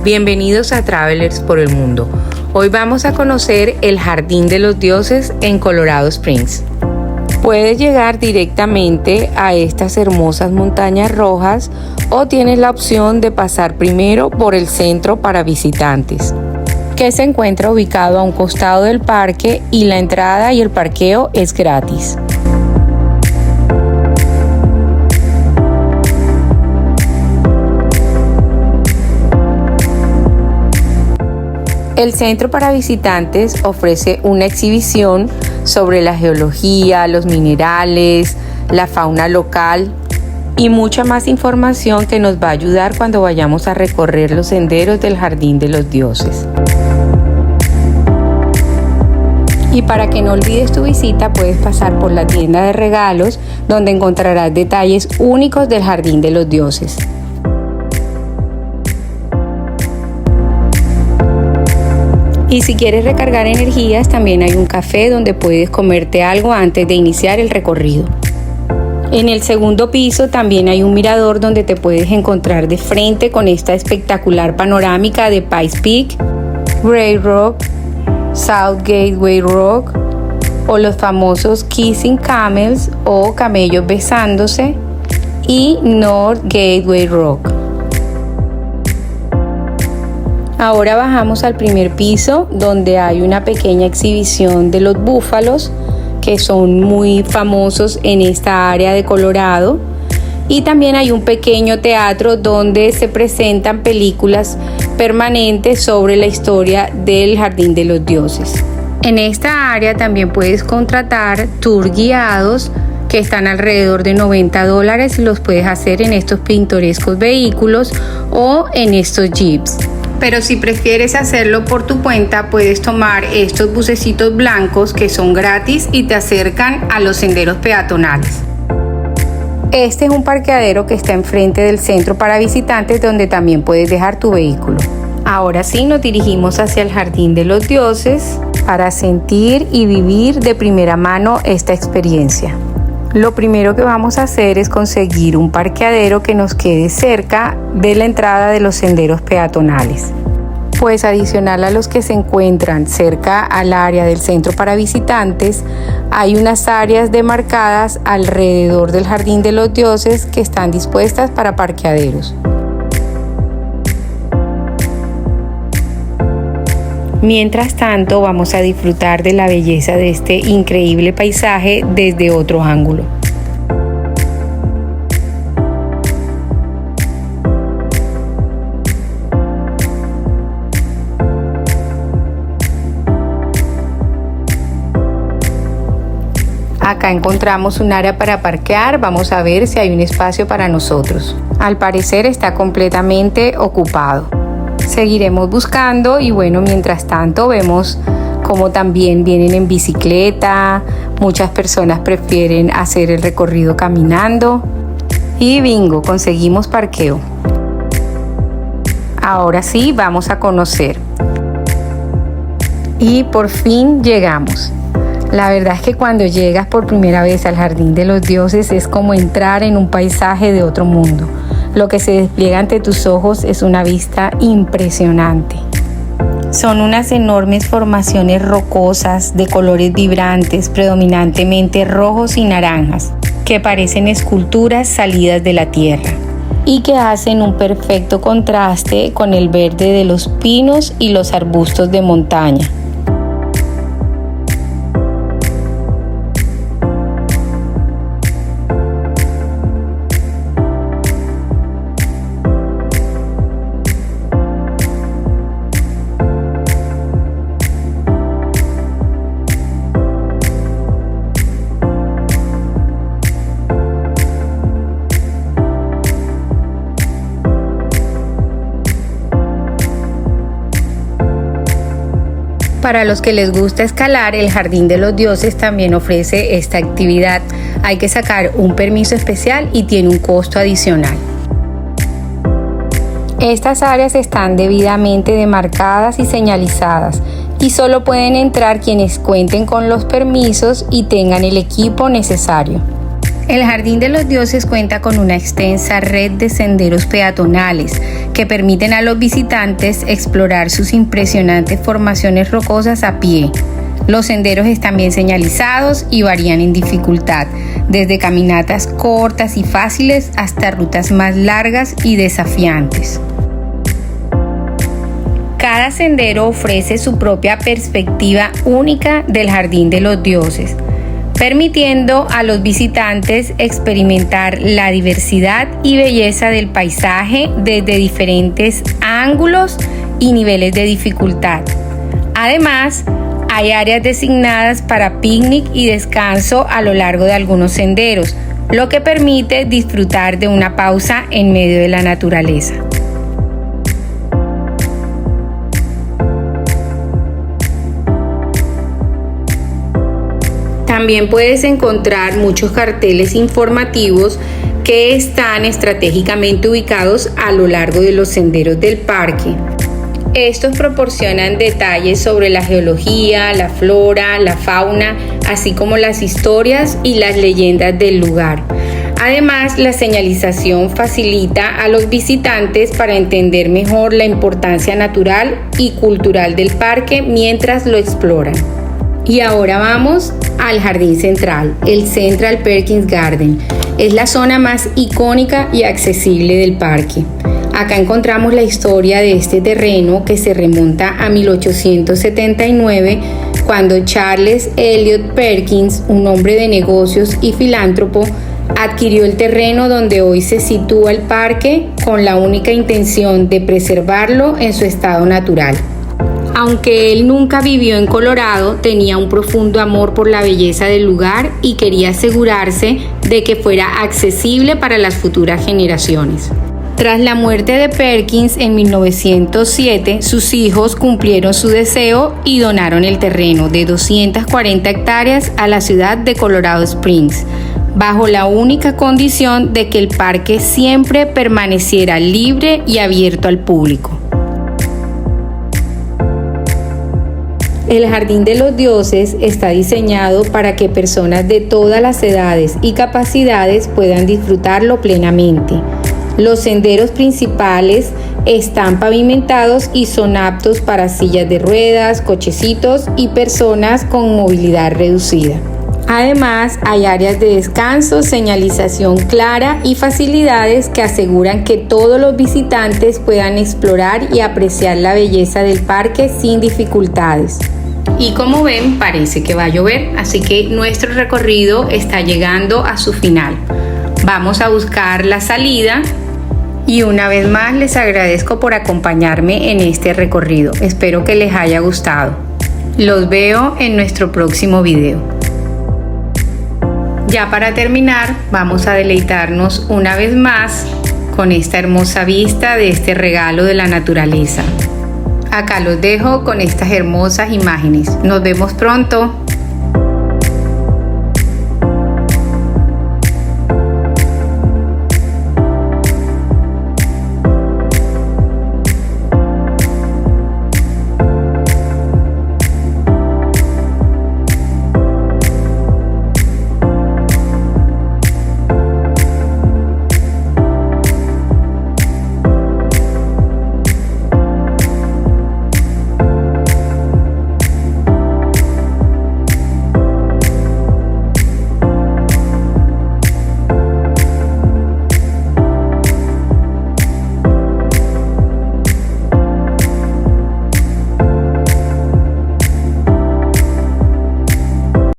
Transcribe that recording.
Bienvenidos a Travelers por el Mundo. Hoy vamos a conocer el Jardín de los Dioses en Colorado Springs. Puedes llegar directamente a estas hermosas montañas rojas o tienes la opción de pasar primero por el centro para visitantes, que se encuentra ubicado a un costado del parque y la entrada y el parqueo es gratis. El centro para visitantes ofrece una exhibición sobre la geología, los minerales, la fauna local y mucha más información que nos va a ayudar cuando vayamos a recorrer los senderos del Jardín de los Dioses. Y para que no olvides tu visita, puedes pasar por la tienda de regalos, donde encontrarás detalles únicos del Jardín de los Dioses. Y si quieres recargar energías, también hay un café donde puedes comerte algo antes de iniciar el recorrido. En el segundo piso también hay un mirador donde te puedes encontrar de frente con esta espectacular panorámica de Pikes Peak, Grey Rock, South Gateway Rock o los famosos Kissing Camels o camellos besándose y North Gateway Rock. Ahora bajamos al primer piso donde hay una pequeña exhibición de los búfalos que son muy famosos en esta área de Colorado, y también hay un pequeño teatro donde se presentan películas permanentes sobre la historia del Jardín de los Dioses. En esta área también puedes contratar tours guiados que están alrededor de $90 y los puedes hacer en estos pintorescos vehículos o en estos jeeps. Pero si prefieres hacerlo por tu cuenta, puedes tomar estos bucecitos blancos que son gratis y te acercan a los senderos peatonales. Este es un parqueadero que está enfrente del centro para visitantes donde también puedes dejar tu vehículo. Ahora sí, nos dirigimos hacia el Jardín de los Dioses para sentir y vivir de primera mano esta experiencia. Lo primero que vamos a hacer es conseguir un parqueadero que nos quede cerca de la entrada de los senderos peatonales. Pues adicional a los que se encuentran cerca al área del centro para visitantes, hay unas áreas demarcadas alrededor del Jardín de los Dioses que están dispuestas para parqueaderos. Mientras tanto, vamos a disfrutar de la belleza de este increíble paisaje desde otro ángulo. Acá encontramos un área para parquear, vamos a ver si hay un espacio para nosotros. Al parecer está completamente ocupado. Seguiremos buscando y bueno, mientras tanto vemos como también vienen en bicicleta, muchas personas prefieren hacer el recorrido caminando y bingo, conseguimos parqueo. Ahora sí, vamos a conocer. Y por fin llegamos. La verdad es que cuando llegas por primera vez al Jardín de los Dioses es como entrar en un paisaje de otro mundo. Lo que se despliega ante tus ojos es una vista impresionante. Son unas enormes formaciones rocosas de colores vibrantes, predominantemente rojos y naranjas, que parecen esculturas salidas de la tierra y que hacen un perfecto contraste con el verde de los pinos y los arbustos de montaña. Para los que les gusta escalar, el Jardín de los Dioses también ofrece esta actividad. Hay que sacar un permiso especial y tiene un costo adicional. Estas áreas están debidamente demarcadas y señalizadas y solo pueden entrar quienes cuenten con los permisos y tengan el equipo necesario. El Jardín de los Dioses cuenta con una extensa red de senderos peatonales que permiten a los visitantes explorar sus impresionantes formaciones rocosas a pie. Los senderos están bien señalizados y varían en dificultad, desde caminatas cortas y fáciles hasta rutas más largas y desafiantes. Cada sendero ofrece su propia perspectiva única del Jardín de los Dioses, permitiendo a los visitantes experimentar la diversidad y belleza del paisaje desde diferentes ángulos y niveles de dificultad. Además, hay áreas designadas para picnic y descanso a lo largo de algunos senderos, lo que permite disfrutar de una pausa en medio de la naturaleza. También puedes encontrar muchos carteles informativos que están estratégicamente ubicados a lo largo de los senderos del parque. Estos proporcionan detalles sobre la geología, la flora, la fauna, así como las historias y las leyendas del lugar. Además, la señalización facilita a los visitantes para entender mejor la importancia natural y cultural del parque mientras lo exploran. Y ahora vamos al jardín central, el Central Perkins Garden. Es la zona más icónica y accesible del parque. Acá encontramos la historia de este terreno que se remonta a 1879, cuando Charles Eliot Perkins, un hombre de negocios y filántropo, adquirió el terreno donde hoy se sitúa el parque con la única intención de preservarlo en su estado natural. Aunque él nunca vivió en Colorado, tenía un profundo amor por la belleza del lugar y quería asegurarse de que fuera accesible para las futuras generaciones. Tras la muerte de Perkins en 1907, sus hijos cumplieron su deseo y donaron el terreno de 240 hectáreas a la ciudad de Colorado Springs, bajo la única condición de que el parque siempre permaneciera libre y abierto al público. El Jardín de los Dioses está diseñado para que personas de todas las edades y capacidades puedan disfrutarlo plenamente. Los senderos principales están pavimentados y son aptos para sillas de ruedas, cochecitos y personas con movilidad reducida. Además, hay áreas de descanso, señalización clara y facilidades que aseguran que todos los visitantes puedan explorar y apreciar la belleza del parque sin dificultades. Y como ven, parece que va a llover, así que nuestro recorrido está llegando a su final. Vamos a buscar la salida y una vez más les agradezco por acompañarme en este recorrido. Espero que les haya gustado. Los veo en nuestro próximo video. Ya para terminar, vamos a deleitarnos una vez más con esta hermosa vista de este regalo de la naturaleza. Acá los dejo con estas hermosas imágenes. Nos vemos pronto.